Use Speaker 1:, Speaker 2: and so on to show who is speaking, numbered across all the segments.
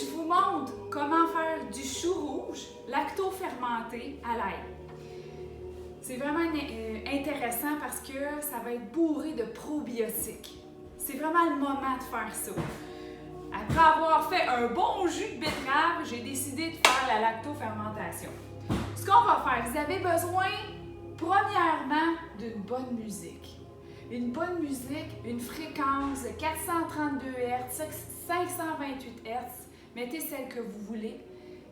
Speaker 1: je vous montre comment faire du chou rouge lacto-fermenté à l'ail. C'est vraiment intéressant parce que ça va être bourré de probiotiques. C'est vraiment le moment de faire ça. Après avoir fait un bon jus de betterave, j'ai décidé de faire la lacto-fermentation. Ce qu'on va faire, vous avez besoin, premièrement, d'une bonne musique. Une bonne musique, une fréquence de 432 Hz, 528 Hz. Mettez celle que vous voulez,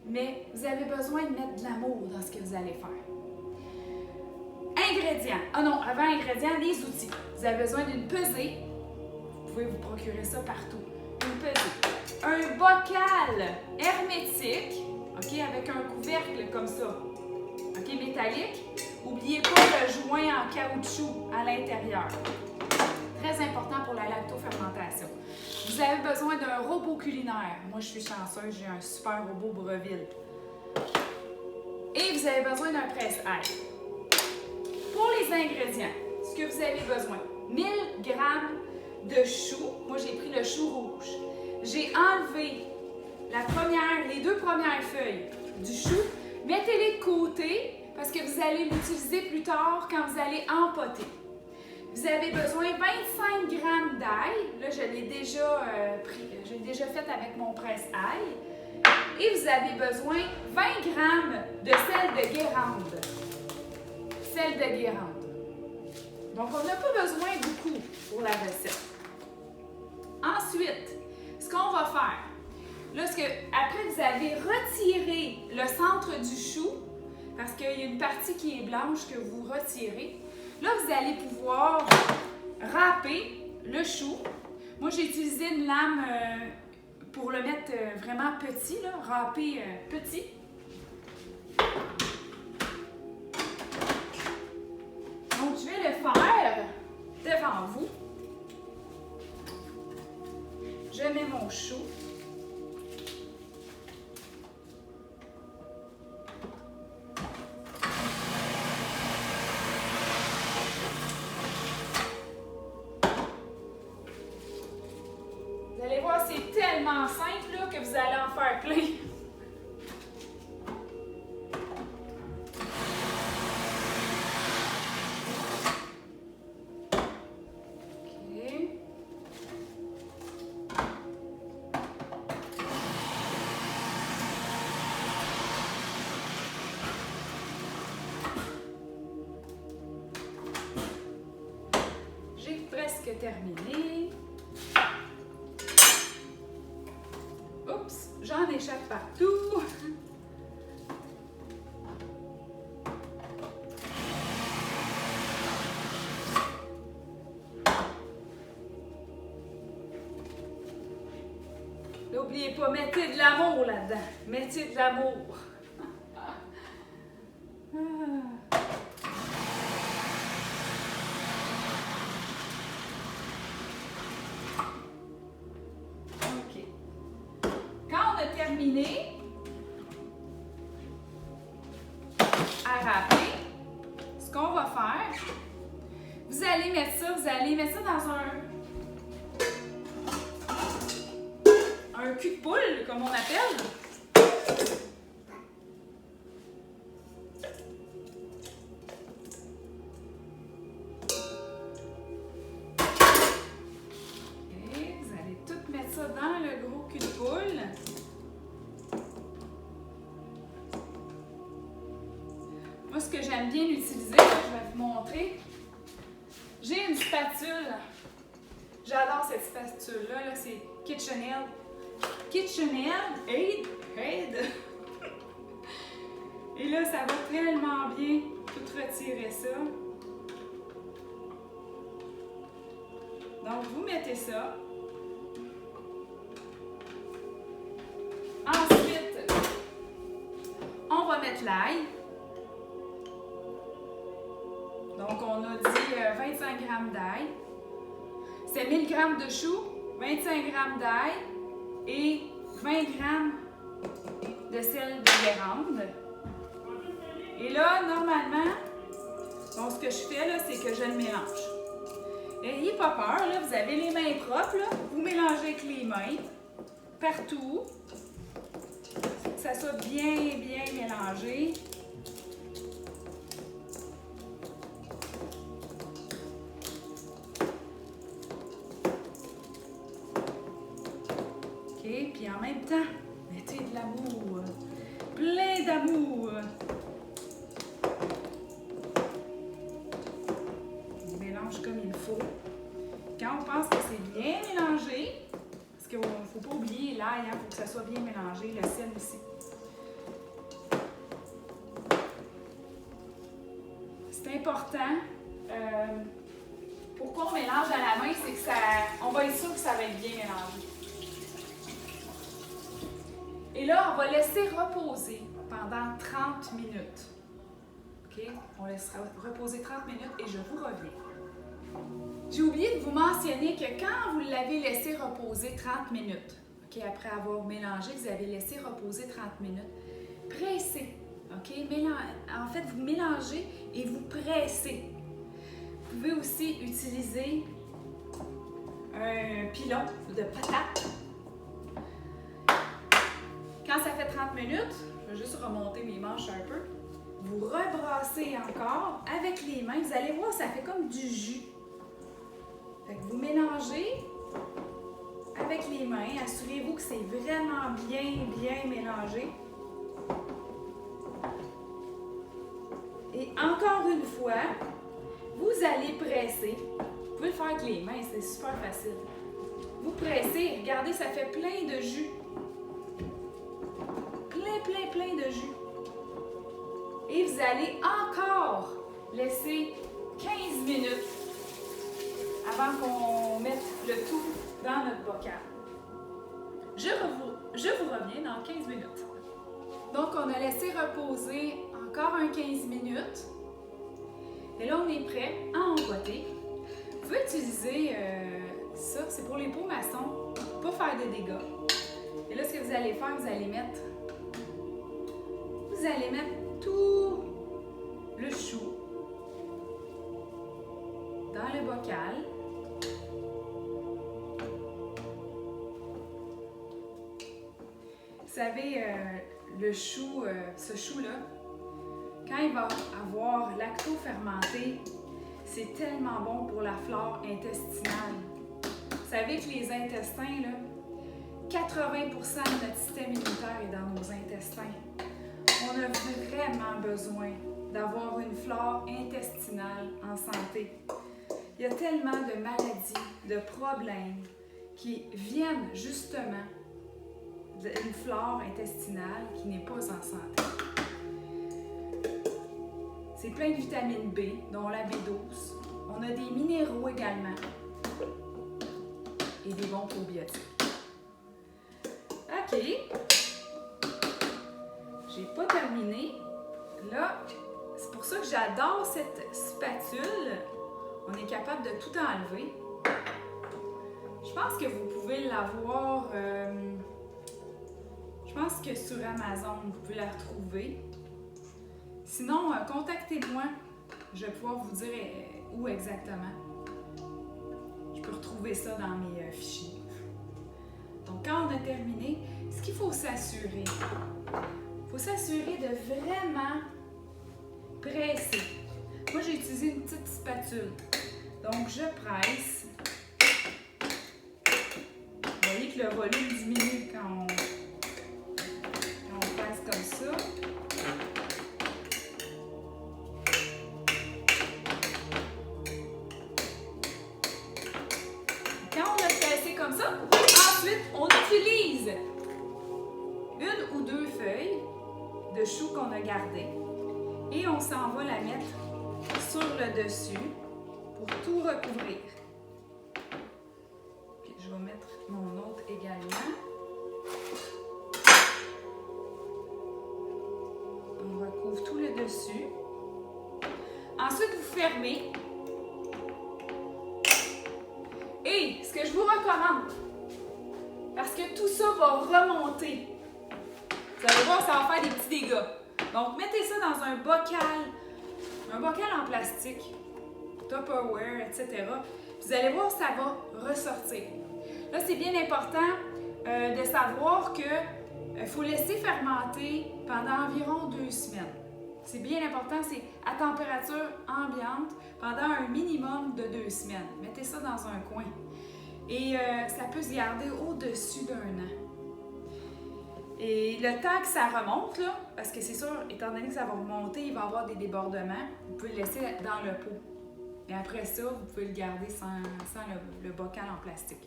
Speaker 1: mais vous avez besoin de mettre de l'amour dans ce que vous allez faire. Ingrédients. Ah non, avant ingrédients, les outils. Vous avez besoin d'une pesée. Vous pouvez vous procurer ça partout. Une pesée. Un bocal hermétique, ok, avec un couvercle comme ça, ok, métallique. N'oubliez pas le joint en caoutchouc à l'intérieur. Très important pour la lactofermentation. Vous avez besoin d'un robot culinaire. Moi, je suis chanceuse, j'ai un super robot Breville. Et vous avez besoin d'un presse-ail. Pour les ingrédients, ce que vous avez besoin, 1000 g de chou. Moi, j'ai pris le chou rouge. J'ai enlevé les deux premières feuilles du chou. Mettez-les de côté parce que vous allez l'utiliser plus tard quand vous allez empoter. Vous avez besoin de 25 g d'ail. Là, je l'ai déjà fait avec mon presse-ail. Et vous avez besoin de 20 g de sel de Guérande. Sel de Guérande. Donc, on n'a pas besoin beaucoup pour la recette. Ensuite, ce qu'on va faire, après vous avez retiré le centre du chou, parce qu'il y a une partie qui est blanche que vous retirez. Là, vous allez pouvoir râper le chou. Moi, j'ai utilisé une lame pour le mettre vraiment petit, là, râper petit. Donc, je vais le faire devant vous. Je mets mon chou. Vous allez voir, c'est tellement simple là, que vous allez en faire plein. Presque terminé. Oups, j'en échappe partout. N'oubliez pas, mettez de l'amour là-dedans. Mettez de l'amour. Terminé à râper, ce qu'on va faire, vous allez mettre ça dans un cul de poule, comme on appelle. Et vous allez tout mettre ça dans le gros cul de poule. Moi, ce que j'aime bien utiliser, là, je vais vous montrer. J'ai une spatule. J'adore cette spatule-là. Là, c'est KitchenAid. KitchenAid. Et là, ça va tellement bien tout retirer ça. Donc, vous mettez ça. Ensuite, on va mettre l'ail. Donc, on a dit 25 g d'ail. C'est 1000 g de chou, 25 g d'ail et 20 g de sel de Guérande. Et là, normalement, donc ce que je fais, là, c'est que je le mélange. N'ayez pas peur, là, vous avez les mains propres, là, vous mélangez avec les mains, partout. que ça soit bien mélangé. OK, puis en même temps, mettez de l'amour. Plein d'amour. On mélange comme il faut. Quand on pense que c'est bien mélangé, parce qu'il ne faut pas oublier l'ail, il faut que ça soit bien mélangé, le sel aussi. C'est important. Pourquoi on mélange à la main, c'est que on va être sûr que ça va être bien mélangé. Et là, on va laisser reposer pendant 30 minutes. OK? On laissera reposer 30 minutes et je vous reviens. J'ai oublié de vous mentionner que quand vous l'avez laissé reposer 30 minutes, OK, après avoir mélangé, vous avez laissé reposer 30 minutes, pressez. OK? En fait, vous mélangez et vous pressez. Vous pouvez aussi utiliser un pilon de patate. Quand ça fait 30 minutes, je vais juste remonter mes manches un peu. Vous rebrassez encore avec les mains. Vous allez voir, ça fait comme du jus. Fait que vous mélangez avec les mains. Assurez-vous que c'est vraiment bien mélangé. Et encore une fois, vous allez presser. Vous pouvez le faire avec les mains, c'est super facile. Vous pressez, regardez, ça fait plein de jus. Plein de jus. Et vous allez encore laisser 15 minutes avant qu'on mette le tout dans notre bocal. Je vous reviens dans 15 minutes. Donc, on a laissé reposer encore un 15 minutes. Et là, on est prêt à emboîter. Vous pouvez utiliser ça, c'est pour les pots maçons, pas faire de dégâts. Et là, ce que vous allez faire, vous allez mettre tout le chou dans le bocal. Vous savez, le chou, ce chou-là, quand il va avoir lacto-fermenté, c'est tellement bon pour la flore intestinale. Vous savez que les intestins, là, 80% de notre système immunitaire est dans nos intestins. On a vraiment besoin d'avoir une flore intestinale en santé. Il y a tellement de maladies, de problèmes qui viennent justement d'une flore intestinale qui n'est pas en santé. C'est plein de vitamine B, dont la B12. On a des minéraux également et des bons probiotiques. OK. J'ai pas terminé. Là, c'est pour ça que j'adore cette spatule. On est capable de tout enlever. Je pense que vous pouvez l'avoir... je pense que sur Amazon, vous pouvez la retrouver. Sinon, contactez-moi. Je vais pouvoir vous dire où exactement. Je peux retrouver ça dans mes fichiers. Donc, quand on a terminé, ce qu'il faut s'assurer, il faut s'assurer de vraiment presser. Moi, j'ai utilisé une petite spatule. Donc, je presse. Vous voyez que le volume diminue quand on presse comme ça. Quand on a pressé comme ça, ensuite, on utilise une ou deux feuilles de chou qu'on a gardées et on s'en va la mettre sur le dessus pour tout recouvrir. Puis je vais mettre mon autre également. On recouvre tout le dessus. Ensuite, vous fermez. Et ce que je vous recommande, parce que tout ça va remonter, vous allez voir, ça va faire des petits dégâts. Donc, mettez ça dans un bocal en plastique, Tupperware, etc. Vous allez voir, ça va ressortir. Là, c'est bien important de savoir que Il faut laisser fermenter pendant environ 2 semaines. C'est bien important, c'est à température ambiante pendant un minimum de 2 semaines. Mettez ça dans un coin. Et ça peut se garder au-dessus d'1 an. Et le temps que ça remonte, là, parce que c'est sûr, étant donné que ça va remonter, il va y avoir des débordements, vous pouvez le laisser dans le pot. Et après ça, vous pouvez le garder sans le bocal en plastique.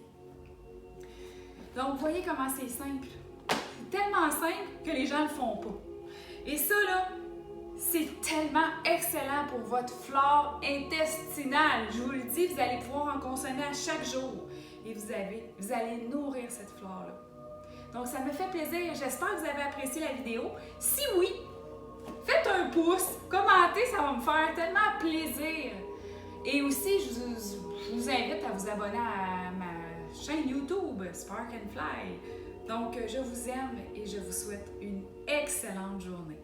Speaker 1: Donc, vous voyez comment c'est simple. C'est tellement simple que les gens ne le font pas. Et ça, là, c'est tellement excellent pour votre flore intestinale. Je vous le dis, vous allez pouvoir en consommer à chaque jour. Et vous allez nourrir cette flore-là. Donc, ça me fait plaisir. J'espère que vous avez apprécié la vidéo. Si oui, faites un pouce, commentez, ça va me faire tellement plaisir. Et aussi, je vous invite à vous abonner à ma chaîne YouTube, Spark and Fly. Donc, je vous aime et je vous souhaite une excellente journée.